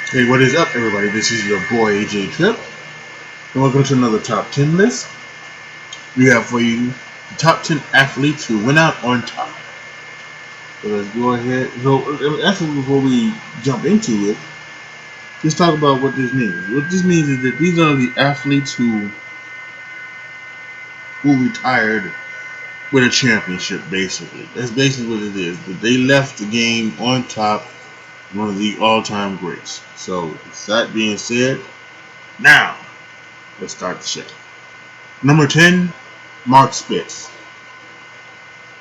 Hey, what is up, everybody? This is your boy AJ Trip, and welcome to another top 10 list. We have for you the top 10 athletes who went out on top. So let's go ahead. So, actually, before we jump into it, let's talk about what this means. What this means is that these are the athletes who retired with a championship. Basically, that's basically what it is. That they left the game on top, one of the all-time greats. So, with that being said, now let's start the show. Number 10, Mark Spitz.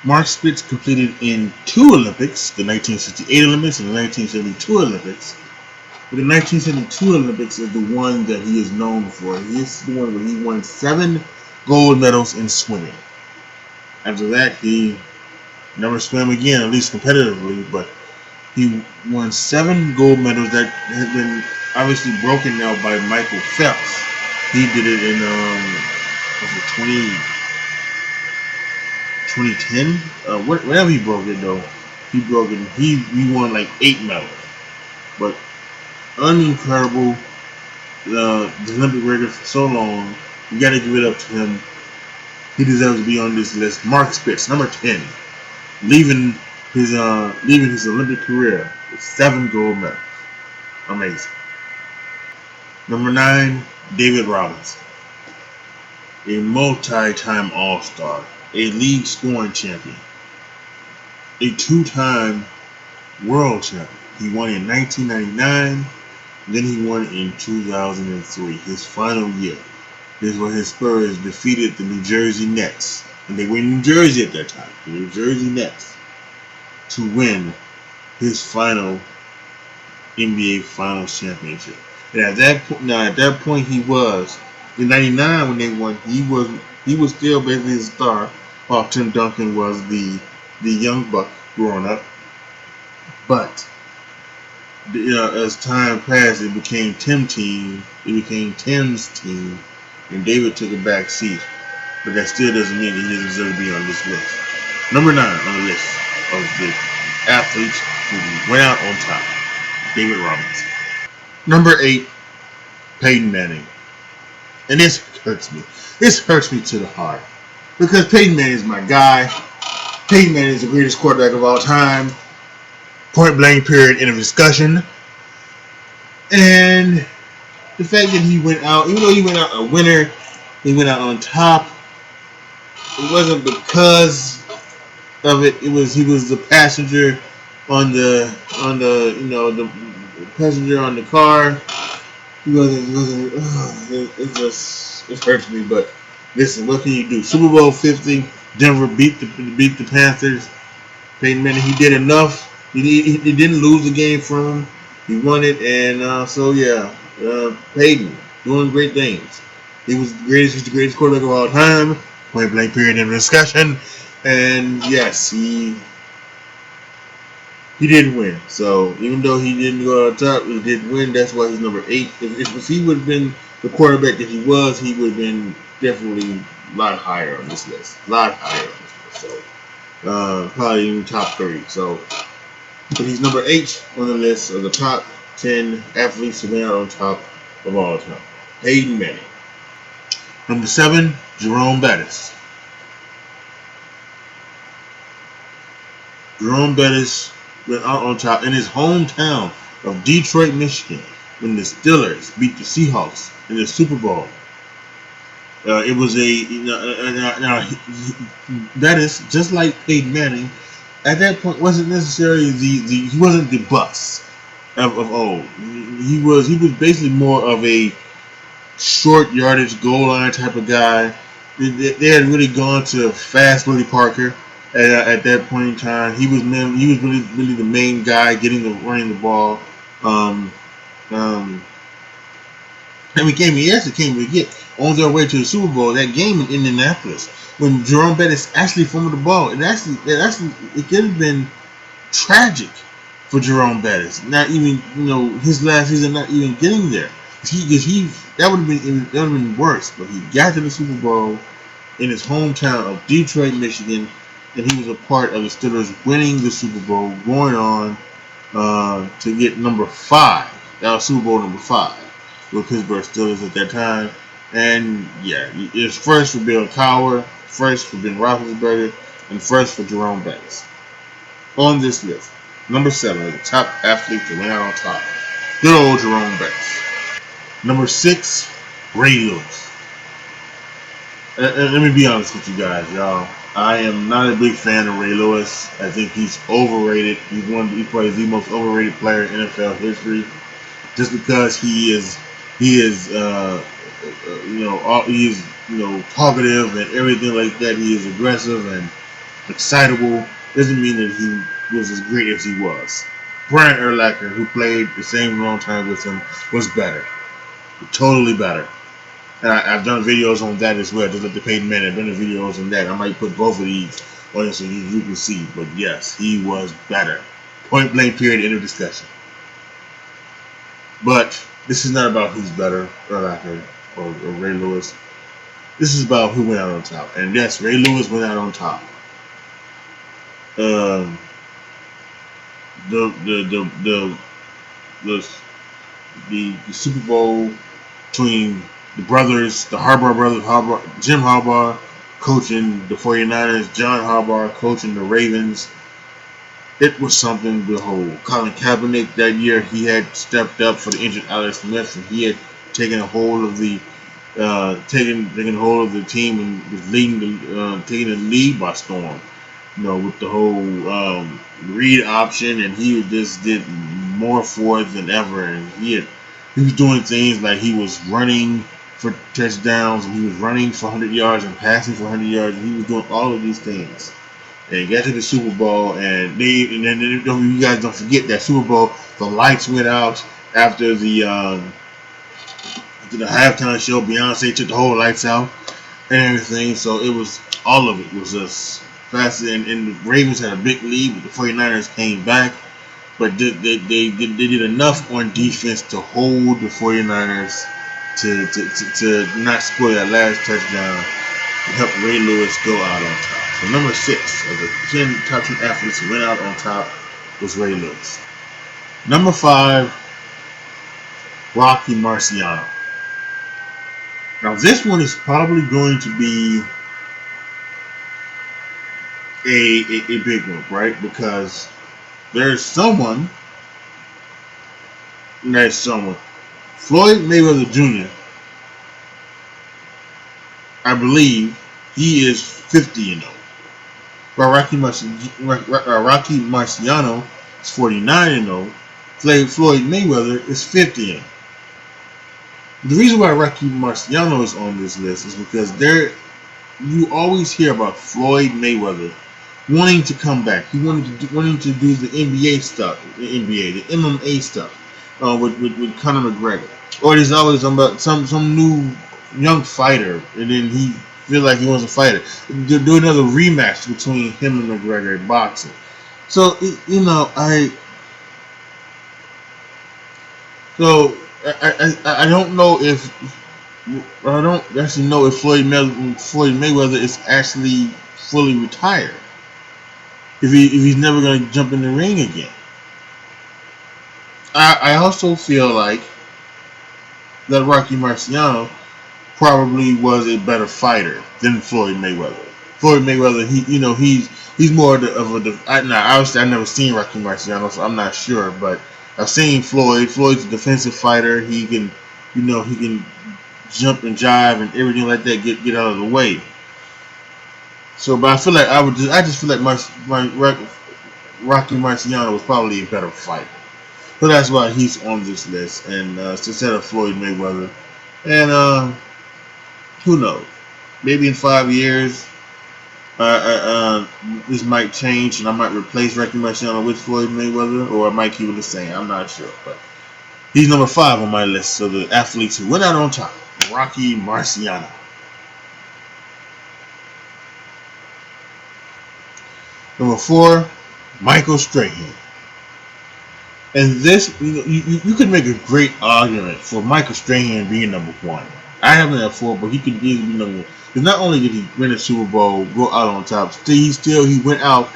Mark Spitz competed in two Olympics, the 1968 Olympics and the 1972 Olympics. But the 1972 Olympics is the one that he is known for. He is the one where he won 7 gold medals in swimming. After that, he never swam again, at least competitively, but he won 7 gold medals that have been obviously broken now by Michael Phelps. He did it in, was it 2010? Whenever he broke it though, he broke it. He won like 8 medals, but unincredible. The Olympic record for so long. You got to give it up to him. He deserves to be on this list. Mark Spitz, number 10, leaving his Olympic career with 7 gold medals. Amazing. Number 9, David Robinson, a multi-time All-Star, a league scoring champion, a 2-time world champion. He won in 1999, then he won in 2003, his final year. This is when his Spurs defeated the New Jersey Nets, and they were in New Jersey at that time, the New Jersey Nets, to win his final NBA Finals championship. And at that point, he was in '99 when they won. He was still basically a star, while Tim Duncan was the young buck growing up. But as time passed, it became Tim's team, and David took a back seat. But that still doesn't mean that he doesn't deserve to be on this list. Number 9 on the list of the athletes who went out on top, David Robinson. Number 8, Peyton Manning. And this hurts me. This hurts me to the heart. Because Peyton Manning is my guy. Peyton Manning is the greatest quarterback of all time. Point blank period, end of discussion. And the fact that he went out, even though he went out a winner, he went out on top. It wasn't because of it. He was the passenger on the the passenger on the car. He wasn't. It hurts me. But listen, what can you do? Super Bowl 50, Denver beat the Panthers. Peyton Manning, he did enough. He didn't lose the game from him. He won it, and so yeah, Peyton doing great things. He's the greatest quarterback of all time. Point blank period in discussion. And yes, he did win. So even though he didn't go on top, he did win. That's why he's number 8. If he would have been the quarterback that he was, he would have been definitely a lot higher on this list. A lot higher on this list. So probably even top 3. So, but he's number 8 on the list of the top 10 athletes to win out on top of all time. Peyton Manning. Number 7, Jerome Bettis. Jerome Bettis went out on top in his hometown of Detroit, Michigan, when the Steelers beat the Seahawks in the Super Bowl. It was Bettis, just like Peyton Manning, at that point wasn't necessarily he wasn't the bus of old. He was basically more of a short yardage goal line type of guy. They had really gone to fast Willie Parker at that point in time. He was really the main guy running the ball. And he actually came to get on their way to the Super Bowl. That game in Indianapolis when Jerome Bettis actually fumbled the ball. It could have been tragic for Jerome Bettis. Not even his last season, not even getting there. That would have been worse. But he got to the Super Bowl in his hometown of Detroit, Michigan, and he was a part of the Steelers winning the Super Bowl, going on to get number 5 That was Super Bowl number 5, where Pittsburgh Steelers at that time. And yeah, it's first for Bill Cowher, first for Ben Roethlisberger, and first for Jerome Bettis. On this list, number 7 of the top athletes that went out on top. Good old Jerome Bettis. Number 6, Ray Lewis. Let me be honest with you guys, y'all. I am not a big fan of Ray Lewis. I think he's overrated. He's probably the most overrated player in NFL history, just because he is he is talkative and everything like that. He is aggressive and excitable. Doesn't mean that he was as great as he was. Brian Urlacher, who played the same long time with him, was better, totally better. And I've done videos on that as well. Just like the Peyton Manning, I've done videos on that. I might put both of these on so you can see. But yes, he was better. Point blank, period, end of discussion. But this is not about who's better, Urlacher or Ray Lewis. This is about who went out on top. And yes, Ray Lewis went out on top. The Super Bowl between the brothers, the Harbaugh brothers, Jim Harbaugh coaching the 49ers, John Harbaugh coaching the Ravens. It was something to behold. Colin Kaepernick that year, he had stepped up for the injured Alex Smith, and he had taken a hold of the taking hold of the team and was taking the lead by storm. With the whole read option, and he just did more for it than ever. And he was doing things like he was running for touchdowns, and he was running for 100 yards and passing for 100 yards, and he was doing all of these things. And he got to the Super Bowl, and then you guys don't forget that Super Bowl, the lights went out after the halftime show. Beyonce took the whole lights out and everything, so it was all of it was just fast. And the Ravens had a big lead, but the 49ers came back. But they did enough on defense to hold the 49ers to not score that last touchdown to help Ray Lewis go out on top. So number 6 of the 10 top 10 athletes who went out on top was Ray Lewis. Number 5, Rocky Marciano. Now this one is probably going to be a big one, right? Because there's someone. Floyd Mayweather Jr., I believe he is 50-0. While Rocky Marciano is 49-0. Floyd Mayweather is 50-0. The reason why Rocky Marciano is on this list is because you always hear about Floyd Mayweather wanting to come back. He wanting to do the NBA stuff, the MMA stuff with Conor McGregor. Or there's always about some new young fighter, and then he feels like he wants to fight it. Do another rematch between him and McGregor in boxing. So I don't know if I don't actually know if Floyd Mayweather is actually fully retired. If he's never going to jump in the ring again. I also feel like that Rocky Marciano probably was a better fighter than Floyd Mayweather. Floyd Mayweather, he's more of a. Obviously, I've never seen Rocky Marciano, so I'm not sure. But I've seen Floyd. Floyd's a defensive fighter. He can jump and jive and everything like that. Get out of the way. So, but I feel like I just feel like Rocky Marciano was probably a better fighter. So that's why he's on this list, and instead of Floyd Mayweather. And who knows? Maybe in 5 years, this might change, and I might replace Rocky Marciano with Floyd Mayweather, or I might keep it the same. I'm not sure, but he's number 5 on my list. So the athletes who went out on top, Rocky Marciano. Number 4, Michael Strahan. And this, you could make a great argument for Michael Strahan being number 1. I have him at 4, but he could easily be number 1. Because not only did he win a Super Bowl, go out on top, he went out,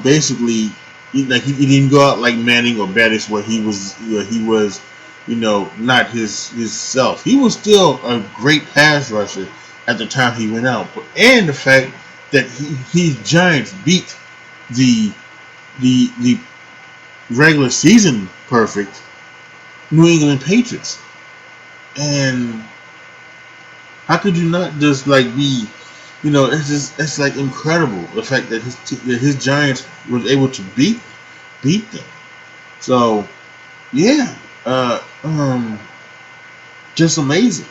basically, he didn't go out like Manning or Bettis, where he was not his self. He was still a great pass rusher at the time he went out, and the fact that his Giants beat the the regular season perfect New England Patriots. And how could you not just like be, it's like incredible the fact that his Giants was able to beat them. So yeah, just amazing.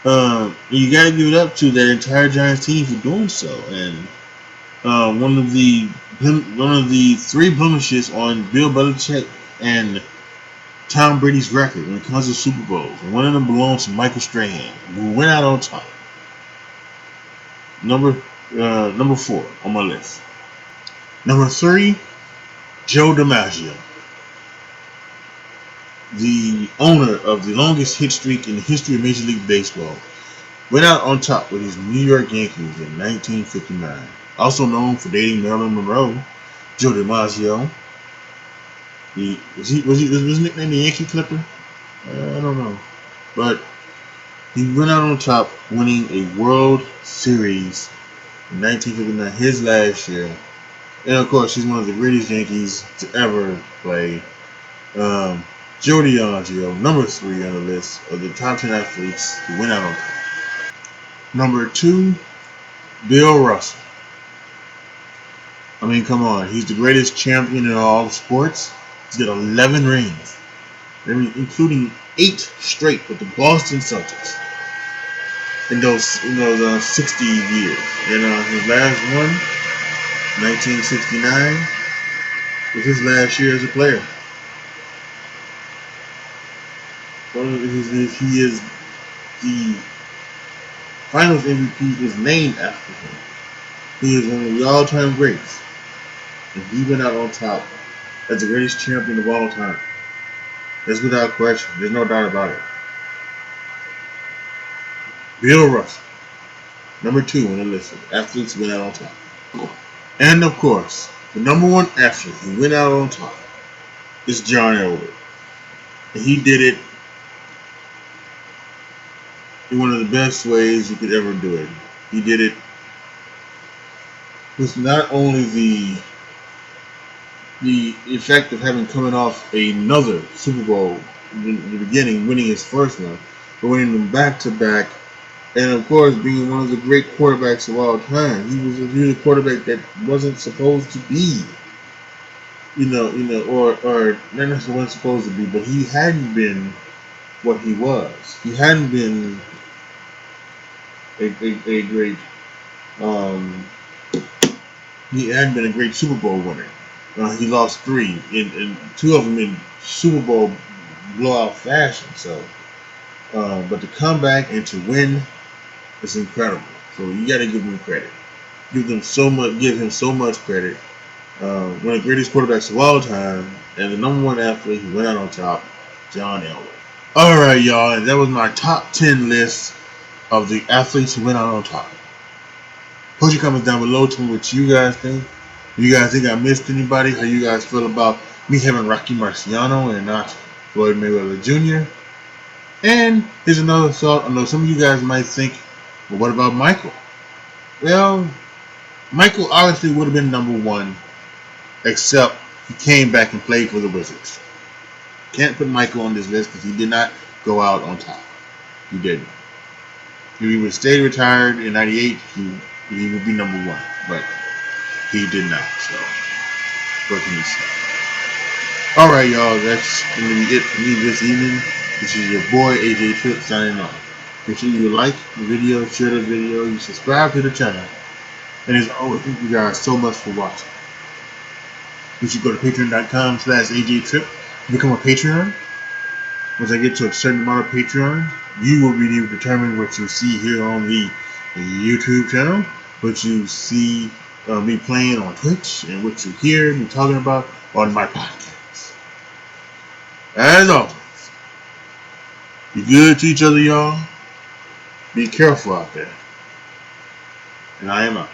You got to give it up to that entire Giants team for doing so. And one of the three blemishes on Bill Belichick and Tom Brady's record when it comes to Super Bowls, and one of them belongs to Michael Strahan, who went out on top. Number 4 on my list. Number 3, Joe DiMaggio, the owner of the longest hit streak in the history of Major League Baseball, went out on top with his New York Yankees in 1959. Also known for dating Marilyn Monroe, Joe DiMaggio. Was his nickname the Yankee Clipper? I don't know, but he went out on top, winning a World Series in 1959, his last year. And of course, he's one of the greatest Yankees to ever play. Joe DiMaggio, number 3 on the list of the top 10 athletes who went out on top. Number 2, Bill Russell. I mean, come on. He's the greatest champion in all of sports. He's got 11 rings, including 8 straight with the Boston Celtics in those 60 years. And his last one, 1969, was his last year as a player. He is the Finals MVP is named after him. He is one of the all-time greats, and he went out on top as the greatest champion of all time. That's without question. There's no doubt about it. Bill Russell, number 2 on the list of athletes who went out on top. And of course, the number 1 athlete who went out on top is John Elway. And he did it in one of the best ways you could ever do it. He did it with not only the effect of having coming off another Super Bowl in the beginning, winning his first one, but winning them back to back, and of course being one of the great quarterbacks of all time. He was a quarterback that wasn't supposed to be, or not necessarily wasn't supposed to be, but he hadn't been what he was. He hadn't been a great he hadn't been a great Super Bowl winner. He lost 3, and 2 of them in Super Bowl blowout fashion. So, but to come back and to win is incredible. So you got to give him credit. Give him so much credit. One of the greatest quarterbacks of all time, and the number 1 athlete who went out on top, John Elway. All right, y'all, and that was my top 10 list of the athletes who went out on top. Put your comments down below. Tell me what you guys think. Do you guys think I missed anybody? How you guys feel about me having Rocky Marciano and not Floyd Mayweather Jr.? And here's another thought. I know some of you guys might think, well, what about Michael? Well, Michael obviously would have been number 1, except he came back and played for the Wizards. Can't put Michael on this list because he did not go out on top. He didn't. If he would have stayed retired in '98, he would be number 1, but he did not. So, what can you say? All right, y'all. That's going to be it for me this evening. This is your boy AJ Tripp signing off. Make sure you like the video, share the video, you subscribe to the channel, and as always, thank you guys so much for watching. You should go to patreon.com/AJ Tripp to become a Patreon. Once I get to a certain amount of Patreon, you will be able to determine what you see here on the YouTube channel, what you see me playing on Twitch, and what you hear me talking about on my podcast. As always, be good to each other, y'all. Be careful out there. And I am out.